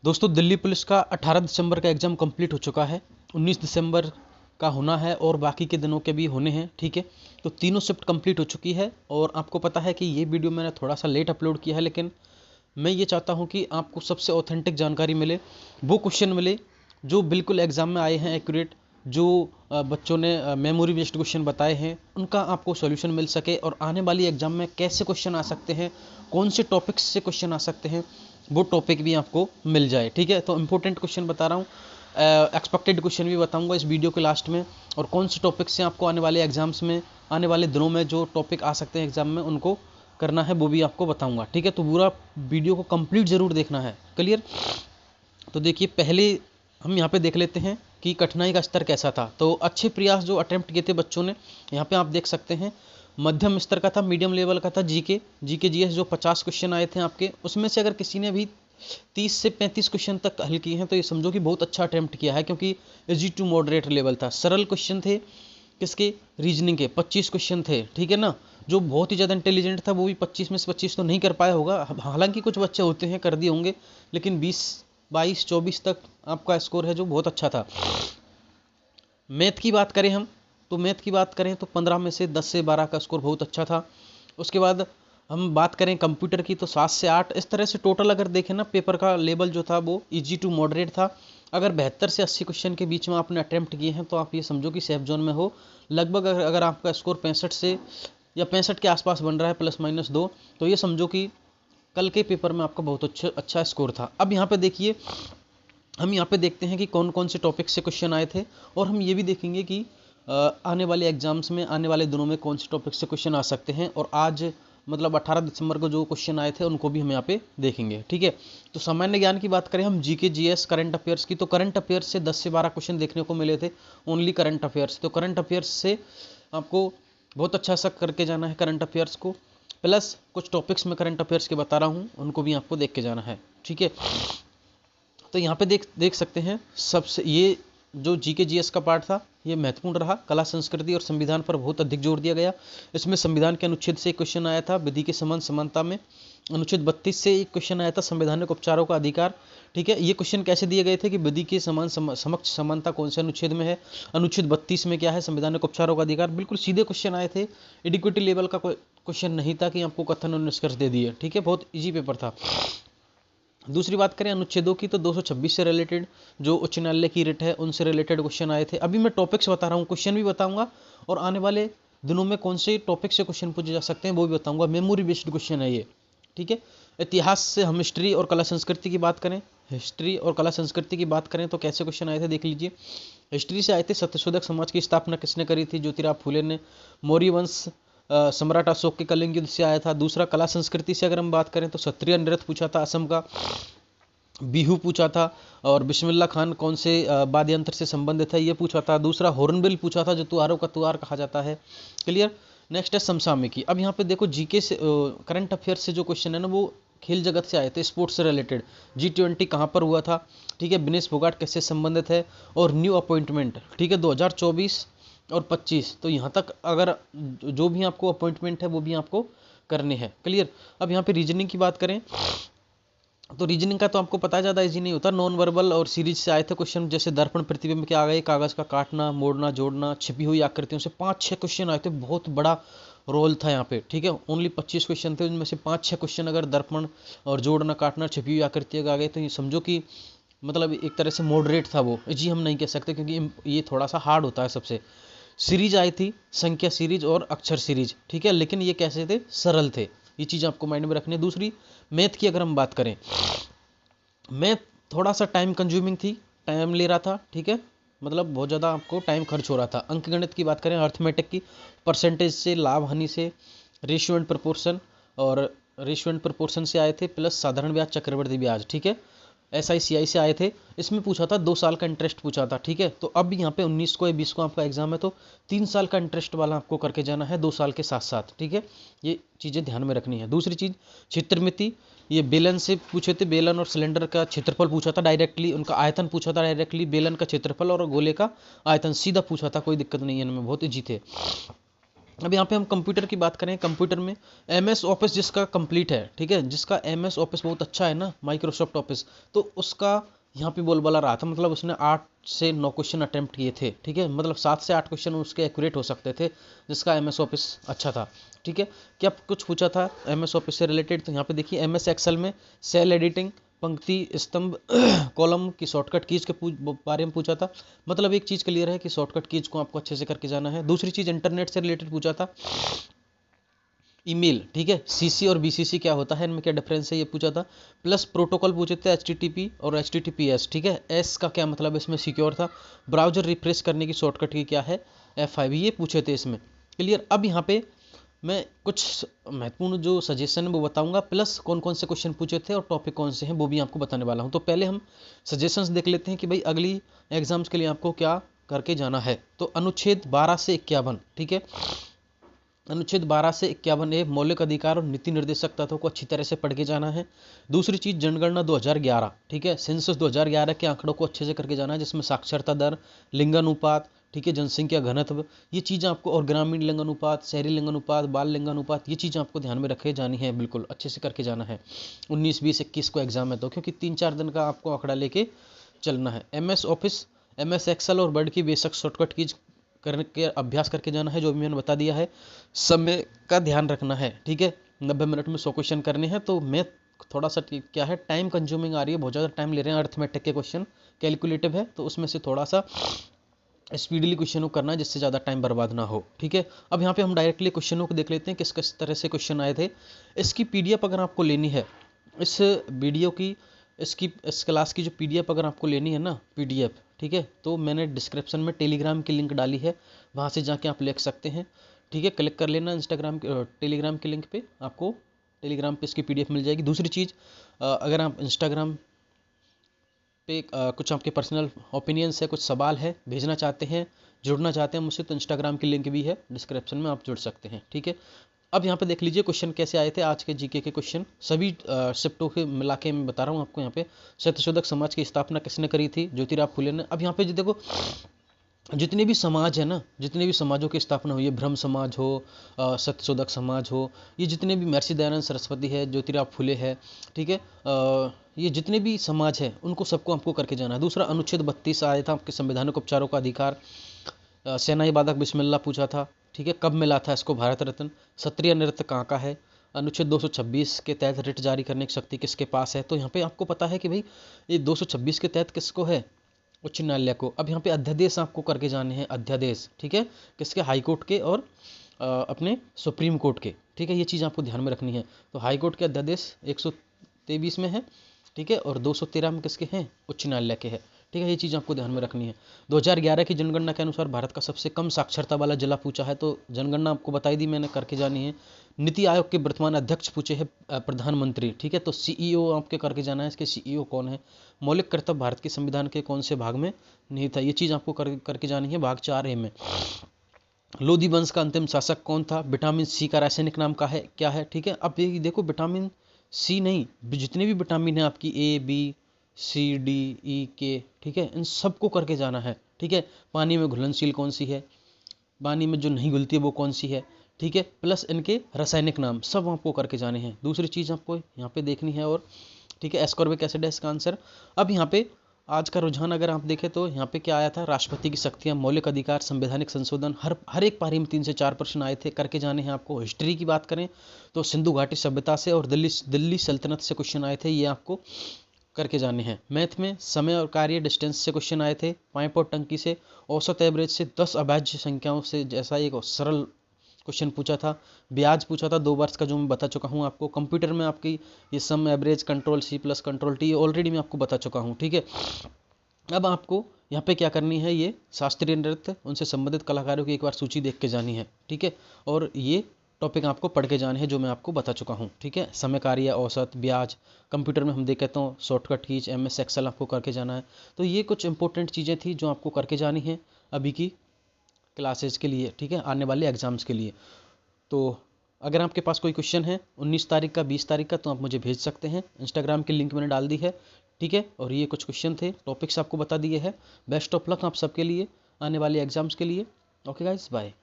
दोस्तों दिल्ली पुलिस का 18 दिसंबर का एग्ज़ाम कंप्लीट हो चुका है। 19 दिसंबर का होना है और बाकी के दिनों के भी होने हैं। ठीक है, तो तीनों शिफ्ट कंप्लीट हो चुकी है। और आपको पता है कि ये वीडियो मैंने थोड़ा सा लेट अपलोड किया है, लेकिन मैं ये चाहता हूँ कि आपको सबसे ऑथेंटिक जानकारी मिले, वो क्वेश्चन मिले जो बिल्कुल एग्ज़ाम में आए हैं एक्यूरेट, जो बच्चों ने मेमोरी बेस्ड क्वेश्चन बताए हैं उनका आपको सॉल्यूशन मिल सके, और आने वाली एग्ज़ाम में कैसे क्वेश्चन आ सकते हैं, कौन से टॉपिक्स से क्वेश्चन आ सकते हैं, वो टॉपिक भी आपको मिल जाए। ठीक है, तो इंपॉर्टेंट क्वेश्चन बता रहा हूँ, एक्सपेक्टेड क्वेश्चन भी बताऊंगा इस वीडियो के लास्ट में, और कौन से टॉपिक से आपको आने वाले एग्जाम्स में, आने वाले दिनों में जो टॉपिक आ सकते हैं एग्जाम में उनको करना है वो भी आपको बताऊंगा। ठीक है, तो पूरा वीडियो को कंप्लीट जरूर देखना है। क्लियर? तो देखिए, पहले हम यहाँ पे देख लेते हैं कि कठिनाई का स्तर कैसा था। तो अच्छे प्रयास जो अटेम्प्ट किए थे बच्चों ने, यहाँ पे आप देख सकते हैं मध्यम स्तर का था, मीडियम लेवल का था। जीके जीएस जो 50 क्वेश्चन आए थे आपके, उसमें से अगर किसी ने भी 30 से 35 क्वेश्चन तक हल किए हैं तो ये समझो कि बहुत अच्छा अटेम्प्ट किया है, क्योंकि इजी टू मॉडरेट लेवल था। सरल क्वेश्चन थे, किसके? रीजनिंग के 25 क्वेश्चन थे। ठीक है ना, जो बहुत ही ज़्यादा इंटेलिजेंट था वो भी 25 में से 25 तो नहीं कर पाया होगा। हालांकि कुछ बच्चे होते हैं कर दिए होंगे, लेकिन 20, 22, 24 तक आपका स्कोर है जो बहुत अच्छा था। मैथ की बात करें हम, तो मैथ की बात करें तो 15 में से 10 से 12 का स्कोर बहुत अच्छा था। उसके बाद हम बात करें कंप्यूटर की तो 7 से 8। इस तरह से टोटल अगर देखें ना, पेपर का लेवल जो था वो इजी टू मॉडरेट था। अगर 72 से 80 क्वेश्चन के बीच में आपने अटेम्प्ट किए हैं तो आप ये समझो कि सेफ जोन में हो। लगभग अगर आपका स्कोर 65 से या 65 के आसपास बन रहा है +- 2, तो ये समझो कि कल के पेपर में आपका बहुत अच्छा स्कोर था। अब यहाँ पे देखिए, हम यहाँ पे देखते हैं कि कौन कौन से टॉपिक से क्वेश्चन आए थे, और हम ये भी देखेंगे कि आने वाले एग्जाम्स में, आने वाले दिनों में कौन से टॉपिक से क्वेश्चन आ सकते हैं। और आज मतलब 18 दिसंबर को जो क्वेश्चन आए थे उनको भी हम यहाँ पे देखेंगे। ठीक है, तो सामान्य ज्ञान की बात करें हम, जीके जीएस करंट अफेयर्स की, तो करंट अफेयर्स से 10 से 12 क्वेश्चन देखने को मिले थे, ओनली करंट अफेयर्स। तो करंट अफेयर्स से आपको बहुत अच्छा सा करके जाना है करंट अफेयर्स को, प्लस कुछ टॉपिक्स में करंट अफेयर्स के बता रहा हूँ उनको भी आपको देख के जाना है। ठीक है, तो यहाँ पे देख सकते हैं, सबसे ये जो जीके जीएस का पार्ट था ये महत्वपूर्ण रहा। कला संस्कृति और संविधान पर बहुत अधिक जोर दिया गया। इसमें संविधान के अनुच्छेद से एक क्वेश्चन आया था, विधि के समान समानता में। अनुच्छेद 32 से एक क्वेश्चन आया था, संवैधानिक उपचारों का अधिकार। ठीक है, ये क्वेश्चन कैसे दिए गए थे कि विधि के समान समक्ष समानता कौन से अनुच्छेद में है, अनुच्छेद 32 में क्या है, संवैधानिक उपचारों का अधिकार। बिल्कुल सीधे क्वेश्चन आए थे, एडिक्वेटी लेवल का कोई क्वेश्चन नहीं था कि आपको कथन और निष्कर्ष दे दिए। ठीक है, बहुत ईजी पेपर था। दूसरी बात करें अनुच्छेदों की, तो 226 से रिलेटेड जो उच्च न्यायालय की रिट है उनसे रिलेटेड क्वेश्चन आए थे। अभी मैं टॉपिक्स बता रहा हूँ, क्वेश्चन भी बताऊंगा, और आने वाले दिनों में कौन से टॉपिक से क्वेश्चन पूछे जा सकते हैं वो भी बताऊंगा। मेमोरी बेस्ड क्वेश्चन है ये। ठीक है, इतिहास से हम हिस्ट्री और कला संस्कृति की बात करें, हिस्ट्री और कला संस्कृति की बात करें तो कैसे क्वेश्चन आए थे देख लीजिए। हिस्ट्री से आए थे, सत्यशोधक समाज की स्थापना किसने करी थी? ज्योतिराव फूले ने। मौर्य वंश सम्राट अशोक के कलिंग युद्ध से आया था। दूसरा, कला संस्कृति से अगर हम बात करें तो क्षत्रिय नृत्य पूछा था असम का, बिहू पूछा था, और बिस्मिल्लाह खान कौन से वाद्य यंत्र से संबंधित है ये पूछा था। दूसरा, हॉर्नबिल पूछा था जो तुआरों का तुआर कहा जाता है। क्लियर? नेक्स्ट है समसामयिकी। अब यहाँ पे देखो, जीके से करंट अफेयर से जो क्वेश्चन है ना वो खेल जगत से आए थे, स्पोर्ट्स से रिलेटेड। G20 कहाँ पर हुआ था? ठीक है, विनेश फोगाट किससे संबंधित है? और न्यू अपॉइंटमेंट, ठीक है, 2024 और 25, तो यहाँ तक अगर जो भी आपको अपॉइंटमेंट है वो भी आपको करने हैं। क्लियर? अब यहाँ पे रीजनिंग की बात करें तो रीजनिंग का तो आपको पता है ज़्यादा इजी नहीं होता। नॉन वर्बल और सीरीज से आए थे क्वेश्चन, जैसे दर्पण प्रतिबिंब के आ गए, कागज़ का काटना, मोड़ना, जोड़ना, छिपी हुई आकृतियों से 5-6 क्वेश्चन आए थे। बहुत बड़ा रोल था यहाँ पे। ठीक है, ओनली 25 क्वेश्चन थे, उनमें से 5-6 क्वेश्चन अगर दर्पण और जोड़ना, काटना, छिपी हुई आकृतियों के आ गए तो ये समझो कि मतलब एक तरह से मॉडरेट था वो। जी हम नहीं कह सकते क्योंकि ये थोड़ा सा हार्ड होता है सबसे। सीरीज आई थी, संख्या सीरीज और अक्षर सीरीज। ठीक है, लेकिन ये कैसे थे? सरल थे। ये चीज़ आपको माइंड में रखनी है। दूसरी, मैथ की अगर हम बात करें, मैथ थोड़ा सा टाइम कंज्यूमिंग थी, टाइम ले रहा था। ठीक है, मतलब बहुत ज़्यादा आपको टाइम खर्च हो रहा था। अंक गणित की बात करें, अर्थमेटिक की, परसेंटेज से, लाभ हानि से, रेशियो एंड प्रोपोर्शन, और रेशियो एंड प्रोपोर्शन से आए थे, प्लस साधारण ब्याज, चक्रवृद्धि ब्याज। ठीक है, SICI से आए थे। इसमें पूछा था 2 साल का इंटरेस्ट पूछा था। ठीक है, तो अब यहाँ पे 19 को या 20 को आपका एग्जाम है तो 3 साल का इंटरेस्ट वाला आपको करके जाना है 2 साल के साथ साथ। ठीक है, ये चीज़ें ध्यान में रखनी है। दूसरी चीज़, क्षेत्रमिति, ये बेलन से पूछे थे, बेलन और सिलेंडर का क्षेत्रफल पूछा था डायरेक्टली, उनका आयतन पूछा था डायरेक्टली, बेलन का क्षेत्रफल और गोले का आयतन सीधा पूछा था, कोई दिक्कत नहीं है इनमें, बहुत ईजी थे। अब यहाँ पे हम कंप्यूटर की बात करें, कंप्यूटर में MS ऑफिस जिसका कंप्लीट है, ठीक है, जिसका MS ऑफिस बहुत अच्छा है ना, माइक्रोसॉफ्ट ऑफिस, तो उसका यहाँ पे बोलबाला रहा था, मतलब उसने 8 से 9 क्वेश्चन अटेम्प्ट किए थे, ठीक है, मतलब 7 से 8 क्वेश्चन उसके एक्यूरेट हो सकते थे, जिसका MS ऑफिस अच्छा था, ठीक है। क्या कुछ पूछा था MS ऑफिस से रिलेटेड, तो यहाँ पे देखिए MS एक्सेल में सेल एडिटिंग, पंक्ति स्तंभ कॉलम की शॉर्टकट कीज के बारे में पूछा था। मतलब एक चीज़ क्लियर है कि शॉर्टकट कीज को आपको अच्छे से करके जाना है। दूसरी चीज़ इंटरनेट से रिलेटेड पूछा था, ईमेल, ठीक है, CC और BCC क्या होता है, इनमें क्या डिफरेंस है, ये पूछा था। प्लस प्रोटोकॉल पूछे थे HTTP और HTTPS, ठीक है, S का क्या मतलब है, इसमें सिक्योर था। ब्राउजर रिफ्रेश करने की शॉर्टकट की क्या है, F5, ये पूछे थे इसमें, क्लियर। अब यहाँ पे मैं कुछ महत्वपूर्ण जो सजेशन है वो बताऊंगा, प्लस कौन कौन से क्वेश्चन पूछे थे और टॉपिक कौन से हैं वो भी आपको बताने वाला हूं। तो पहले हम सजेशंस देख लेते हैं कि भाई अगली एग्जाम्स के लिए आपको क्या करके जाना है। तो अनुच्छेद 12 से 51, ठीक है, अनुच्छेद 12 से 51A मौलिक अधिकार और नीति निर्देशक तत्वों को अच्छी तरह से पढ़ के जाना है। दूसरी चीज़ जनगणना 2011, ठीक है, सेंसस 2011 के आंकड़ों को अच्छे से करके जाना है, जिसमें साक्षरता दर, लिंगानुपात, ठीक है, जनसंख्या घनत्व, ये चीज़ें आपको, और ग्रामीण लिंगानुपात, शहरी लिंगानुपात, बाल लिंगानुपात, ये चीज़ें आपको ध्यान में रखे जानी है, बिल्कुल अच्छे से करके जाना है। 19, 20, 21 को एग्जाम है, तो क्योंकि 3-4 दिन का आपको आंकड़ा लेके चलना है। MS ऑफिस, MS एक्सेल और वर्ड की बेसिक शॉर्टकट कीज करने के अभ्यास करके जाना है, जो भी मैंने बता दिया है। समय का ध्यान रखना है, ठीक है, 90 मिनट में 100 क्वेश्चन करने हैं। तो मैं थोड़ा सा क्या है, टाइम कंज्यूमिंग आ रही है, बहुत ज़्यादा टाइम ले रहे हैं, अर्थमेटिक के क्वेश्चन कैलकुलेटिव है, तो उसमें से थोड़ा सा स्पीडली क्वेश्चनों को करना है, जिससे ज़्यादा टाइम बर्बाद ना हो, ठीक है। अब यहाँ पे हम डायरेक्टली क्वेश्चनों को देख लेते हैं, किस किस तरह से क्वेश्चन आए थे। इसकी PDF अगर आपको लेनी है, इस वीडियो की, इस क्लास की जो PDF अगर आपको लेनी है ना, PDF, ठीक है, तो मैंने डिस्क्रिप्शन में टेलीग्राम की लिंक डाली है, वहाँ से जाके आप ले सकते हैं, ठीक है, क्लिक कर लेना इंस्टाग्राम टेलीग्राम के लिंक पे, आपको टेलीग्राम पे इसकी PDF मिल जाएगी। दूसरी चीज़, अगर आप इंस्टाग्राम पे कुछ आपके पर्सनल ओपिनियंस है, कुछ सवाल है, भेजना चाहते हैं, जुड़ना चाहते हैं मुझसे, तो इंस्टाग्राम की लिंक भी है डिस्क्रिप्शन में, आप जुड़ सकते हैं, ठीक है। अब यहाँ पे देख लीजिए क्वेश्चन कैसे आए थे, आज के GK के क्वेश्चन सभी शिफ्टों के मिला के मैं बता रहा हूँ आपको। यहाँ पे सत्यशोधक समाज की स्थापना किसने करी थी, ज्योतिराव फुले ने। अब यहाँ पे देखो, जितने भी समाज है ना, जितने भी समाजों की स्थापना हुई है, ब्रह्म समाज हो, सत्यशोधक समाज हो, ये जितने भी, महर्षि दयानंद सरस्वती है, ज्योतिराव फुले है, ठीक है, ये जितने भी समाज है उनको सबको आपको करके जाना है। दूसरा, अनुच्छेद 32 आया था आपके संवैधानिक उपचारों का अधिकार, सेनाई बाधक बिस्मिल्लाह पूछा था, ठीक है, कब मिला था इसको भारत रत्न। क्षत्रिय नृत्य कहाँ का है। अनुच्छेद 226 के तहत रिट जारी करने की शक्ति किसके पास है। तो यहाँ पे आपको पता है कि भाई ये 226 के तहत किसको है, उच्च न्यायालय को। अब यहाँ पे अध्यादेश आपको करके जाने हैं, अध्यादेश, ठीक है, किसके, हाई कोर्ट के और अपने सुप्रीम कोर्ट के, ठीक है, ये चीज़ आपको ध्यान में रखनी है। तो हाई कोर्ट के अध्यादेश 123 में है, ठीक है, और 213 में किसके हैं, उच्च न्यायालय के हैं, ठीक है, ये चीज़ आपको ध्यान में रखनी है। 2011 की जनगणना के अनुसार भारत का सबसे कम साक्षरता वाला जिला पूछा है, तो जनगणना आपको बताई दी मैंने, करके जानी है। नीति आयोग के वर्तमान अध्यक्ष पूछे हैं, प्रधानमंत्री, ठीक है, तो CEO आपके करके जाना है, इसके CEO कौन है। मौलिक कर्तव्य भारत के संविधान के कौन से भाग में नहीं था, ये चीज़ आपको करके जानी है, भाग 4A में। लोधी वंश का अंतिम शासक कौन था। विटामिन C का रासायनिक नाम का है क्या है, ठीक है। अब ये देखो, विटामिन C नहीं, जितने भी विटामिन है आपकी A B C D E K, ठीक है, इन सबको करके जाना है, ठीक है। पानी में घुलनशील कौन सी है, पानी में जो नहीं घुलती है वो कौन सी है, ठीक है, प्लस इनके रासायनिक नाम सब आपको करके जाने हैं। दूसरी चीज़ आपको यहाँ पे देखनी है, और ठीक है, एस्कॉर्बिक एसिड है इसका आंसर। अब यहाँ पे आज का रुझान अगर आप देखें तो यहाँ पे क्या आया था, राष्ट्रपति की शक्तियाँ, मौलिक अधिकार, संवैधानिक संशोधन, हर एक पारी में 3 से 4 प्रश्न आए थे, करके जाने हैं आपको। हिस्ट्री की बात करें तो सिंधु घाटी सभ्यता से और दिल्ली सल्तनत से क्वेश्चन आए थे, ये आपको करके जाने हैं। मैथ में समय और कार्य, डिस्टेंस से क्वेश्चन आए थे। पाइप और टंकी से, औसत एवरेज से, 10 अभाज्य संख्याओं से जैसा एक सरल क्वेश्चन पूछा था। ब्याज पूछा था 2 वर्ष का, जो मैं बता चुका हूँ आपको। कंप्यूटर में आपकी ये sum, average, control C plus control T already मैं आपको बता चुका हूँ, ठीक है। अब आपको यहाँ पे क्या करनी है, ये शास्त्रीय नृत्य, उनसे संबंधित कलाकारों की एक बार सूची देख के जानी है, ठीक है, और ये टॉपिक आपको पढ़ के जाने हैं जो मैं आपको बता चुका हूँ, ठीक है। समय कार्य, औसत, ब्याज, कंप्यूटर में हम देख तो शॉर्टकट कीज, MS एक्सेल आपको करके जाना है। तो ये कुछ इंपॉर्टेंट चीज़ें थी जो आपको करके जानी है अभी की क्लासेज के लिए, ठीक है, आने वाले एग्जाम्स के लिए। तो अगर आपके पास कोई क्वेश्चन है 19 तारीख का, 20 तारीख का, तो आप मुझे भेज सकते हैं। इंस्टाग्राम की लिंक मैंने डाल दी है, ठीक है। और ये कुछ क्वेश्चन थे, टॉपिक्स आपको बता दिए हैं। बेस्ट ऑफ लक आप सबके लिए आने वाले एग्जाम्स के लिए। Okay guys, bye.